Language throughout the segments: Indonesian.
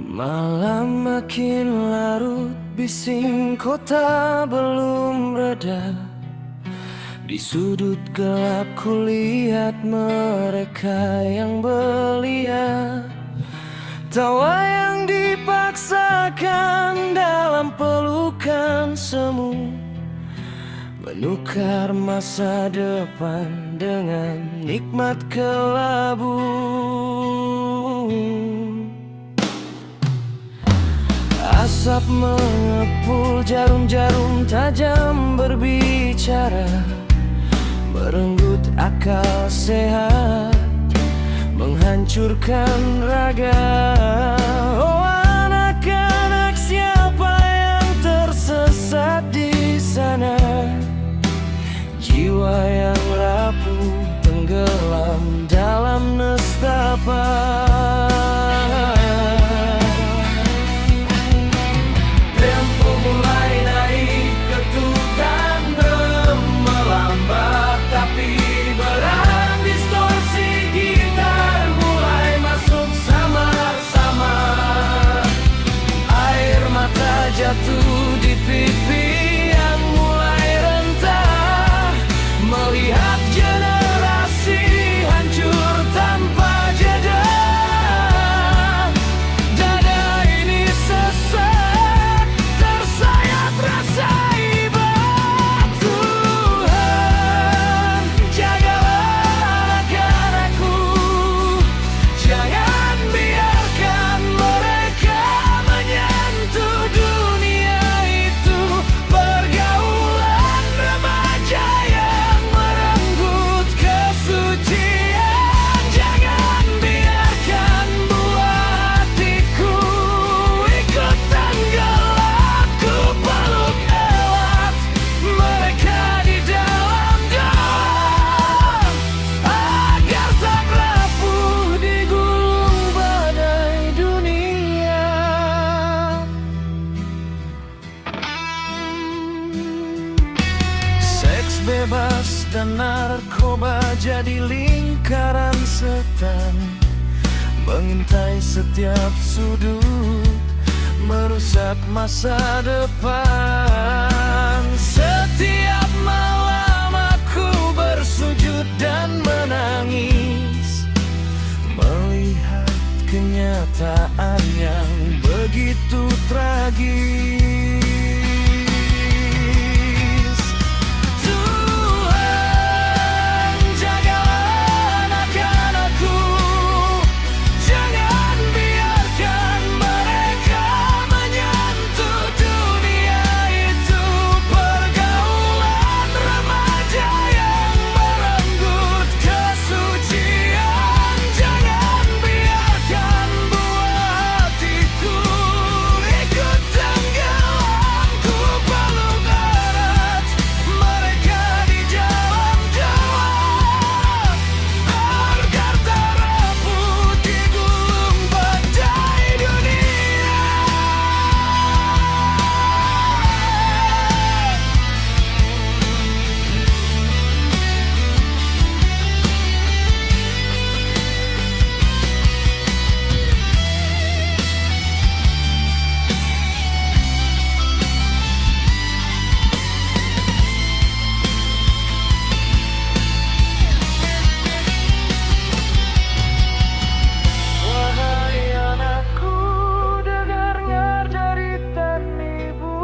Malam makin larut, bising kota belum reda. Di sudut gelap kulihat mereka yang belia. Tawa yang dipaksakan dalam pelukan semu, menukar masa depan dengan nikmat kelabu. Asap mengepul, jarum-jarum tajam berbicara, merenggut akal sehat, menghancurkan raga. Oh anak-anak, siapa yang tersesat di sana? Jiwa yang rapuh tenggelam dalam nestapa. Tempo mulai naik, ketukan drum melambat, tapi berat distorsi gitar mulai masuk samar-samar. Air mata jatuh di pipi yang mulai rentah, melihat generasi hancur tanpa jeda. Dada ini sesak, tersayat rasa iba. Tuhan, jagalah anak-anakku, jangan biarkan mereka menyentuh dunia itu. Pergaulan remaja yang merenggut kesucian, jangan biarkan buah hatiku ikut tenggelam. Ku peluk erat mereka di dalam dalam, agar tak rapuh digulung badai dunia. Seks bebas dan narkoba jadi lingkaran setan, mengintai setiap sudut, merusak masa depan. Setiap malam aku bersujud dan menangis, melihat kenyataan yang begitu tragis. Tuhan, jagalah anak-anakku, jangan biarkan mereka menyentuh dunia itu. Pergaulan remaja yang merenggut kesucian, jangan biarkan buah hatiku ikut tenggelam. Ku peluk erat mereka di jalan-jalan, agar tak rapuh digulung badai dunia. Wahai anakku, dengarnya jeritan ibu.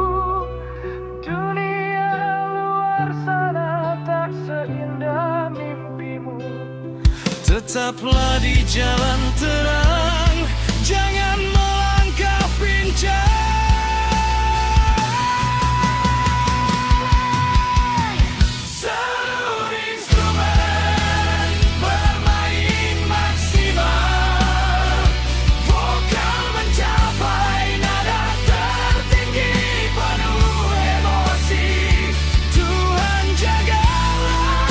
Dunia luar sana tak seindah mimpimu. Tetaplah di jalan terang, jangan melangkah pincang. Seluruh instrumen bermain maksimal, vokal mencapai nada tertinggi penuh emosi. Tuhan, jagalah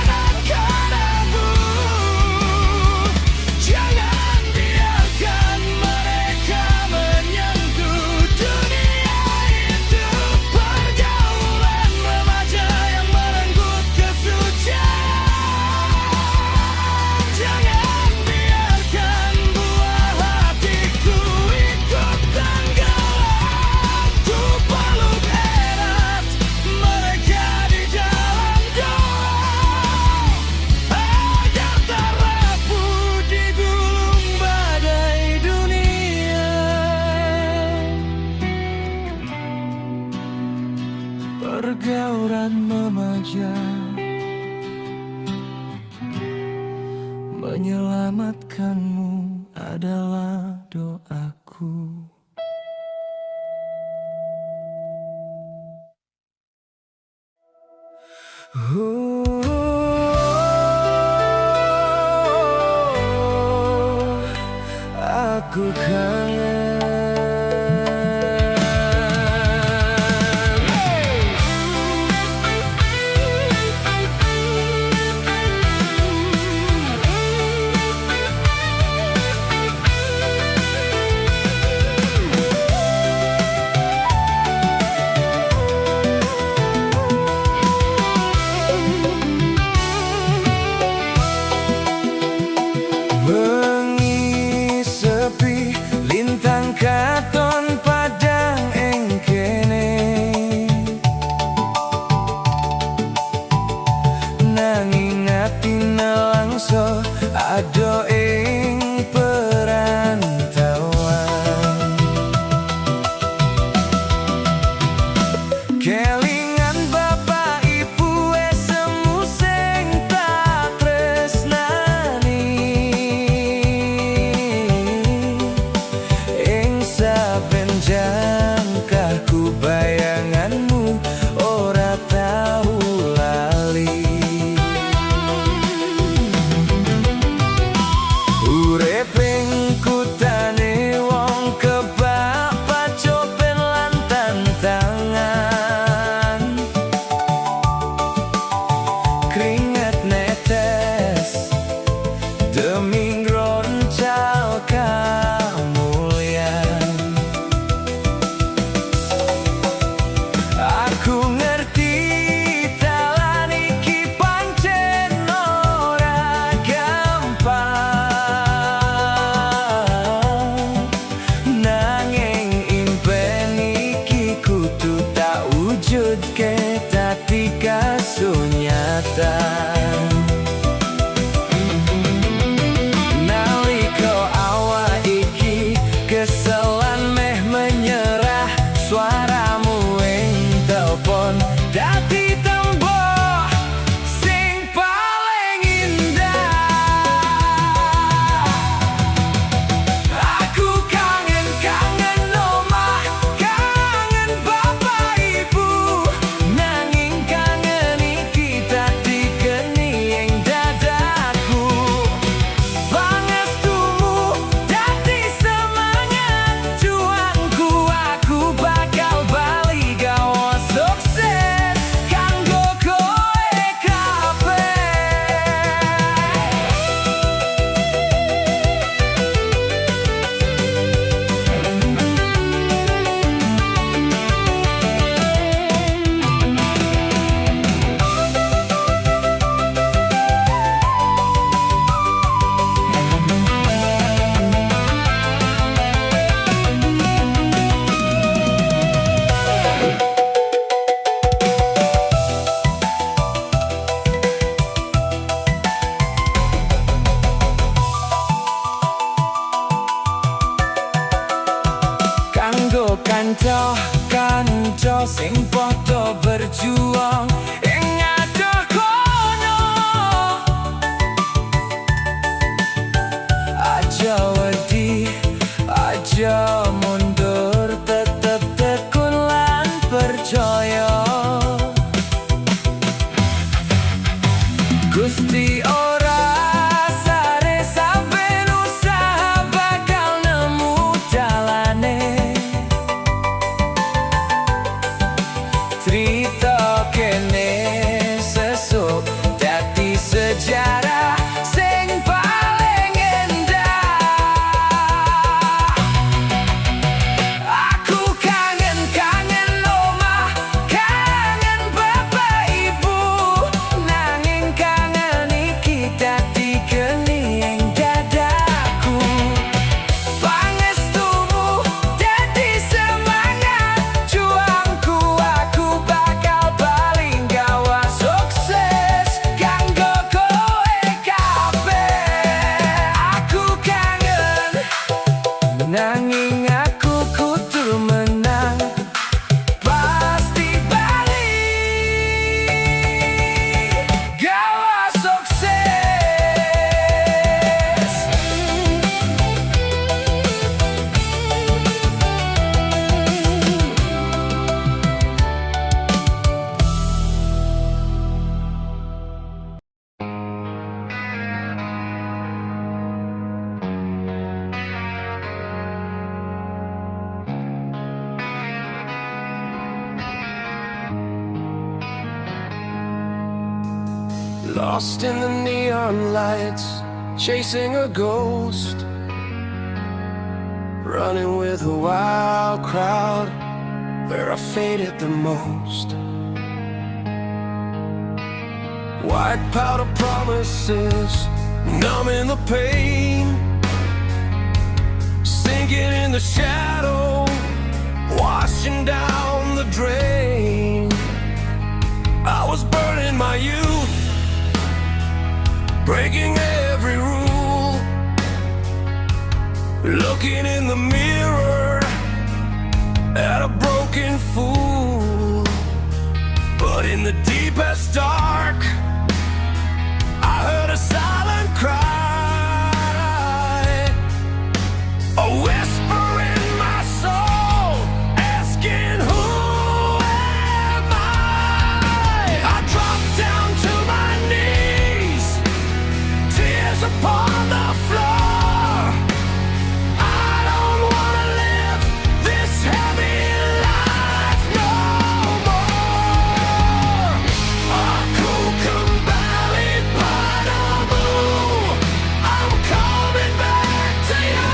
anak-anakku, jangan pergaulan remaja, menyelamatkanmu adalah doaku. Aku kangen. Bengi sepi, lintang katon padang engkene, nanging ati nelangso ado ing perantauan. Kelingan bapak ibu semu sing tak tresnani, saben jangkahku bayanganmu ora tau lali. Urip ing kutane wong kebak pacopen lan tantangan, keringat netes demi ngroncal kemuliaan. Aku ngerti dalan iki pancen ora gampang, nanging impen iki kudu tak wujudke dadi kasunyatan. Naliko awak iki keselan meh menyerah, suaramu ing telepon dadi tembok sing paling indah. Aku kangen omah, kangen bapak ibu, nanging kangen iki dadi geni ing dadaku. Pangestumu dadi semangat juangku, aku bakal bali gawa sukses kanggo koe kabeh. Kanggo kanca-kanca sing padha berjuang ing adoh kono, aja wedi, aja mundur, tetep tekun lan percaya. Gusti ora sare saben usaha bakal nemu dalane. Cerita kene Lost in the neon lights, chasing a ghost, running with a wild crowd where I faded the most. White powder promises, numbing the pain, sinking in the shadow, washing down the drain. I was burning my youth, breaking every rule, looking in the mirror at a broken fool. But in the deepest dark, I heard a silent cry, a whisper in my soul, asking who am I? I dropped down to my knees, tears upon the floor. I don't wanna live this heavy life no more. Akukumbali padamu, I'm coming back to you.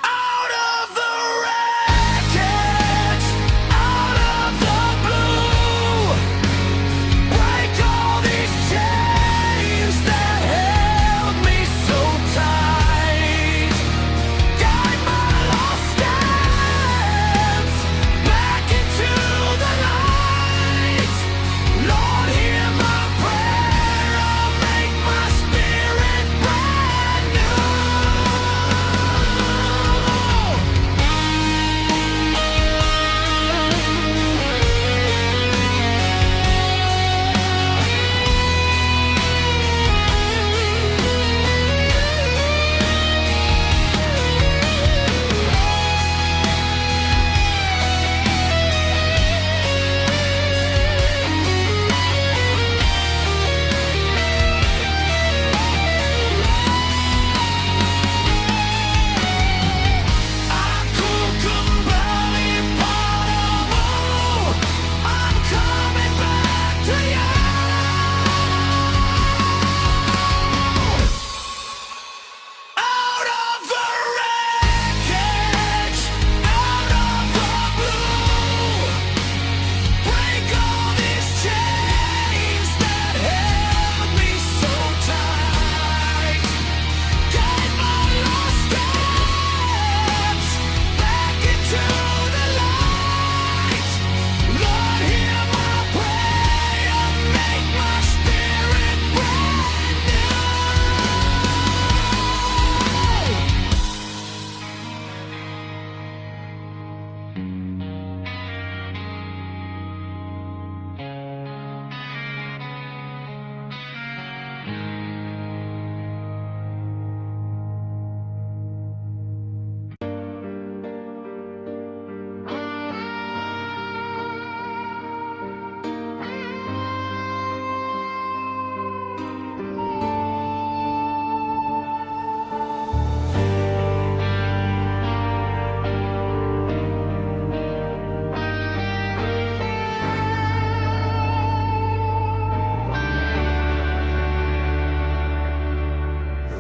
Out of the wreckage, out of the blue, break all these chains that held me so tight. Guide my lost steps back into the light. Lord, hear my prayer, make my spirit brand new. Akukumbali padamu, I'm coming back to you. Out of the wreckage, out of the blue, break all these chains that held me so tight. Guide my lost steps back into the light. Lord, hear my prayer, make my spirit brand new.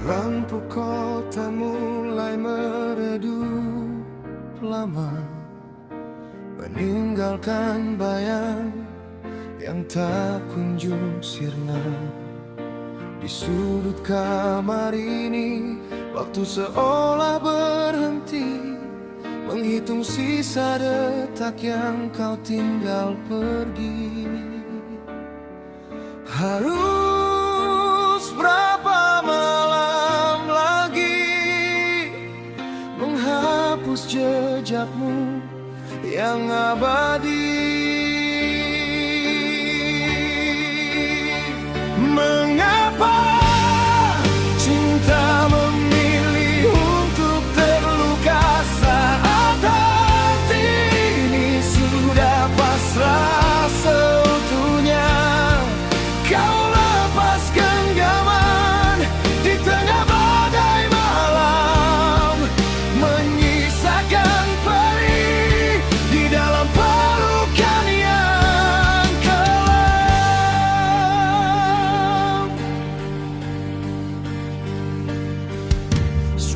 Lampu kota mulai meredup lama, meninggalkan bayang yang tak kunjung sirna. Di sudut kamar ini, waktu seolah berhenti, menghitung sisa detak yang kau tinggal pergi. Harus berapa malam lagi menghapus jejakmu yang abadi? Mengapa cinta memilih untuk terluka saat hati ini sudah pasrah seutuhnya? Kau lepas genggaman di tengah badai malam, menyisakan perih di dalam peluk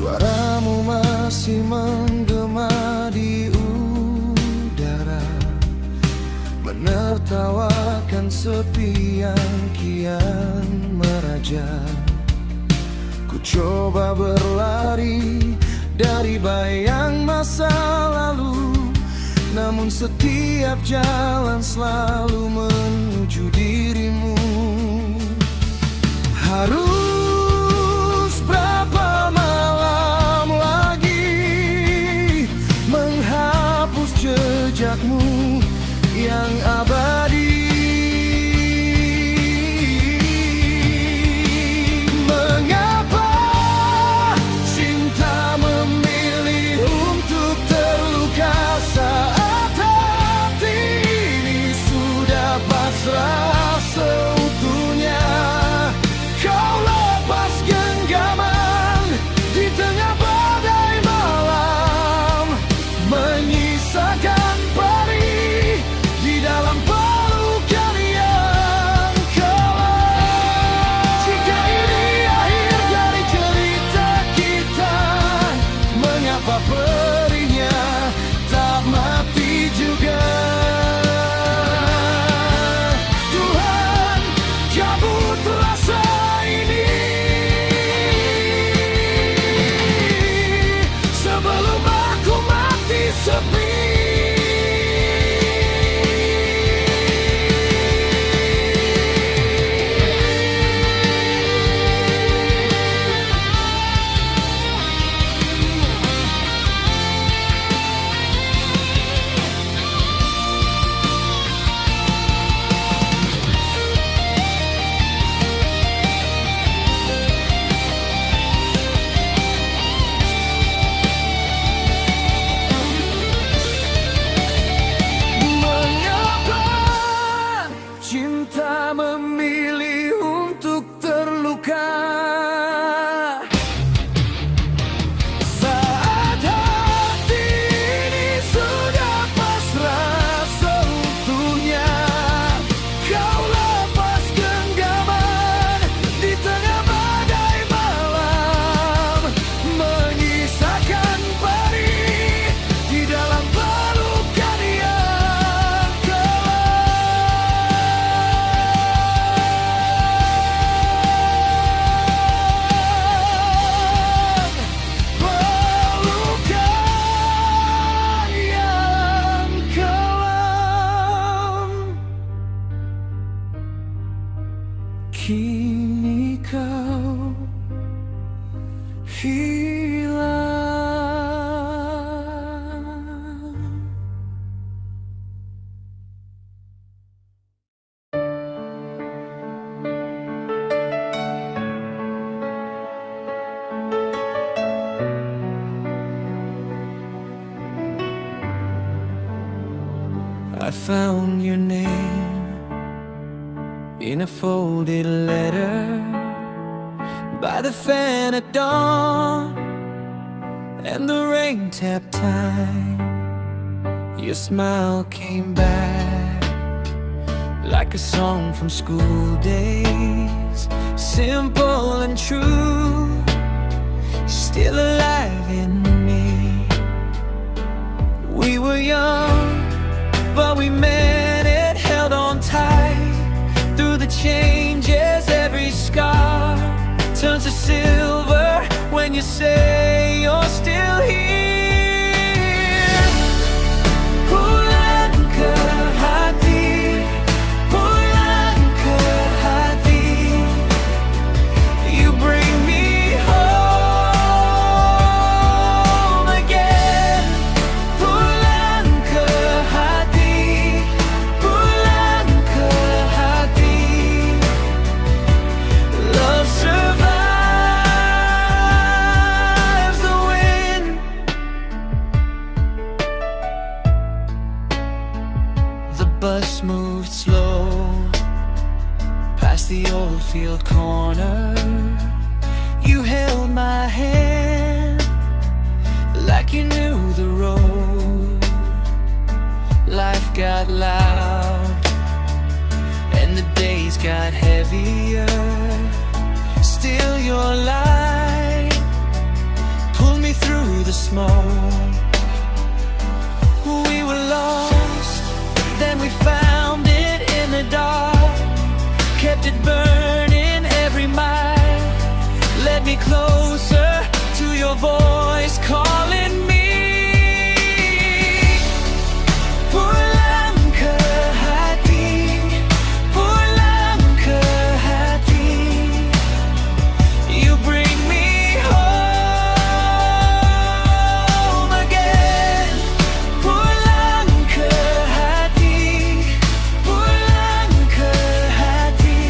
Suaramu masih menggema di udara, menertawakan sepi yang kian meraja. Ku coba berlari dari bayang masa lalu, namun setiap jalan selalu menuju dirimu. Harus berapa malam lagi menghapus jejakmu yang abadi? Mengapa cinta memilih untuk terluka saat hati ini sudah pasrah seutuhnya? Kau lepas genggaman di tengah badai malam, menyisakan perih di dalam pelukan yang kelam. Jika ini akhir dari cerita kita, mengapa perihnya tak mati juga? Tuhan, cabut rasa ini sebelum aku mati sepi. Cinta memilih untuk terluka saat hati ini sudah pasrah seutuhnya. Kau lepas genggaman di tengah badai malam, menyisakan perih di dalam pelukan yang kelam. Kini kau hilang. I found your name in a folded letter by the fan at dawn, and the rain tapped time. Your smile came back like a song from school days, simple and true, still alive in me. We were young, but we meant it, held on tight through the changes. Every scar turns to silver when you say you're still here. Pulan ke hati, pulan ke hati, you bring me home again. Pulan ke hati, pulan ke hati, love survives the wind. The bus moved slow past the old field corner. You held my hand like you knew the road. Life got loud and the days got heavier. Still your light smoke. We were lost, then we found it in the dark. Kept it burning every mile. Led me closer to your voice calling me. Pulang ke hati, pulang ke hati. You bring me home again. Pulang ke hati, pulang ke hati.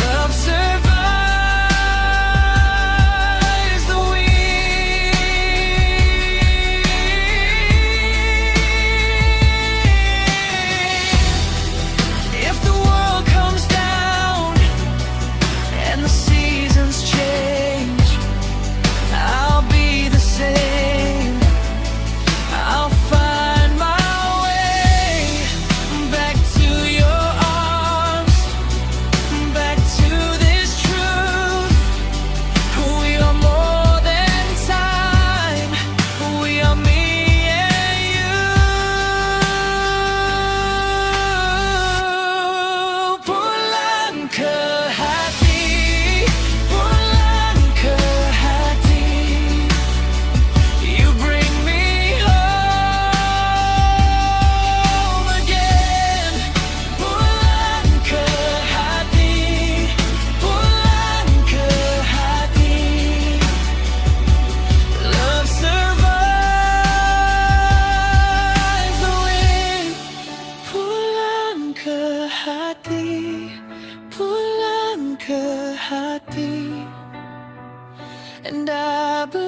Love survives the wind. If the world comes down and the seasons change, I'll be the same. I'll find my way back to your arms, back to this truth. We are more than time. We are me and you. Pulang ke hati, pulang ke hati. You bring me home again. Pulang ke hati, pulang ke hati. Love survives the wind. Pulang ke hati, pulang ke hati. And I believe